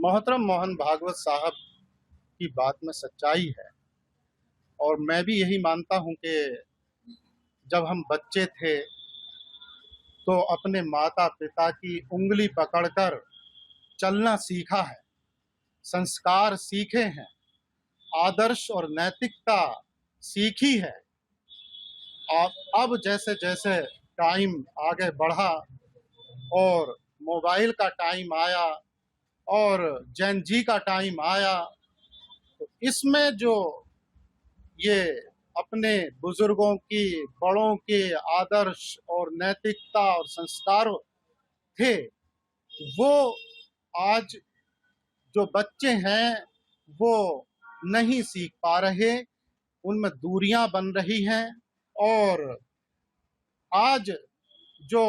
मोहतरम मोहन भागवत साहब की बात में सच्चाई है। और मैं भी यही मानता हूं कि जब हम बच्चे थे तो अपने माता पिता की उंगली पकड़कर चलना सीखा है, संस्कार सीखे हैं, आदर्श और नैतिकता सीखी है। अब जैसे जैसे टाइम आगे बढ़ा और मोबाइल का टाइम आया और जेन जी का टाइम आया, तो इसमें जो ये अपने बुजुर्गों की, बड़ों के आदर्श और नैतिकता और संस्कार थे, वो आज जो बच्चे हैं वो नहीं सीख पा रहे, उनमें दूरियां बन रही हैं। और आज जो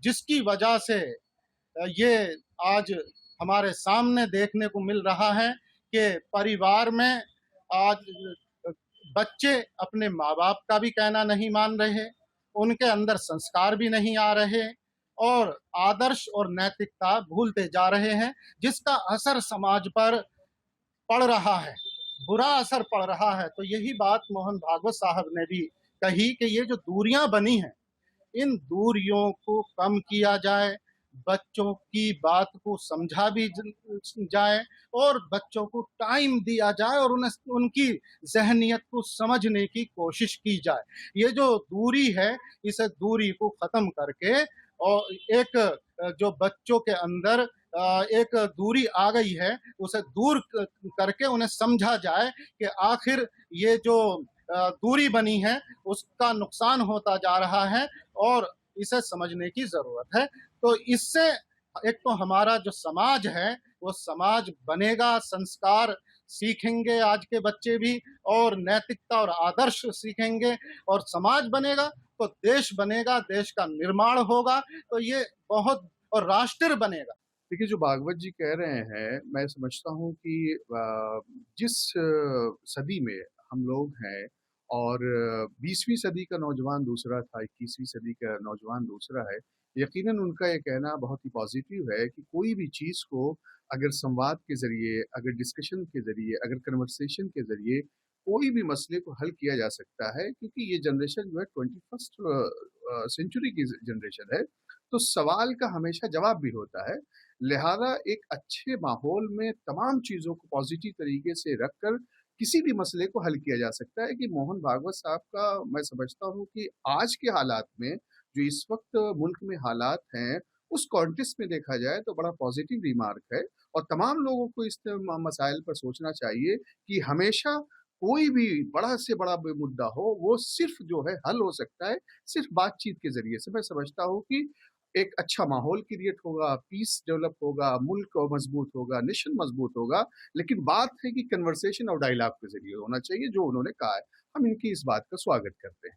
जिसकी वजह से ये आज हमारे सामने देखने को मिल रहा है कि परिवार में आज बच्चे अपने माँ बाप का भी कहना नहीं मान रहे, उनके अंदर संस्कार भी नहीं आ रहे और आदर्श और नैतिकता भूलते जा रहे हैं, जिसका असर समाज पर पड़ रहा है, बुरा असर पड़ रहा है। तो यही बात मोहन भागवत साहब ने भी कही कि ये जो दूरियां बनी हैं, इन दूरियों को कम किया जाए, बच्चों की बात को समझा भी जाए और बच्चों को टाइम दिया जाए और उन्हें उनकी जहनियत को समझने की कोशिश की जाए। ये जो दूरी है, इस दूरी को खत्म करके और एक जो बच्चों के अंदर एक दूरी आ गई है, उसे दूर करके उन्हें समझा जाए कि आखिर ये जो दूरी बनी है उसका नुकसान होता जा रहा है और इसे समझने की जरूरत है। तो इससे एक तो हमारा जो समाज है वो समाज बनेगा, संस्कार सीखेंगे आज के बच्चे भी और नैतिकता और आदर्श सीखेंगे और समाज बनेगा तो देश बनेगा, देश का निर्माण होगा, तो ये बहुत, और राष्ट्र बनेगा। देखिए, जो भागवत जी कह रहे हैं, मैं समझता हूँ कि जिस सदी में हम लोग हैं और 20वीं सदी का नौजवान दूसरा था, 21वीं सदी का नौजवान दूसरा है, यकीनन उनका ये कहना बहुत ही पॉजिटिव है कि कोई भी चीज़ को अगर संवाद के ज़रिए, अगर डिस्कशन के ज़रिए, अगर कन्वर्सेशन के ज़रिए कोई भी मसले को हल किया जा सकता है, क्योंकि ये जनरेशन जो है 21st सेंचुरी की जनरेशन है, तो सवाल का हमेशा जवाब भी होता है। लिहाजा एक अच्छे माहौल में तमाम चीज़ों को पॉजिटिव तरीके से रखकर किसी भी मसले को हल किया जा सकता है। कि मोहन भागवत साहब का मैं समझता हूँ कि आज के हालात में, जो इस वक्त मुल्क में हालात हैं, उस कॉन्टेक्स्ट में देखा जाए तो बड़ा पॉजिटिव रिमार्क है और तमाम लोगों को इस मसाइल पर सोचना चाहिए कि हमेशा कोई भी बड़ा से बड़ा मुद्दा हो, वो सिर्फ जो है हल हो सकता है सिर्फ बातचीत के जरिए से। मैं समझता हूँ कि एक अच्छा माहौल क्रिएट होगा, पीस डेवलप होगा, मुल्क मजबूत होगा, नेशन मजबूत होगा। लेकिन बात है कि कन्वर्सेशन और डायलॉग के जरिए होना चाहिए, जो उन्होंने कहा है। हम इनकी इस बात का स्वागत करते हैं।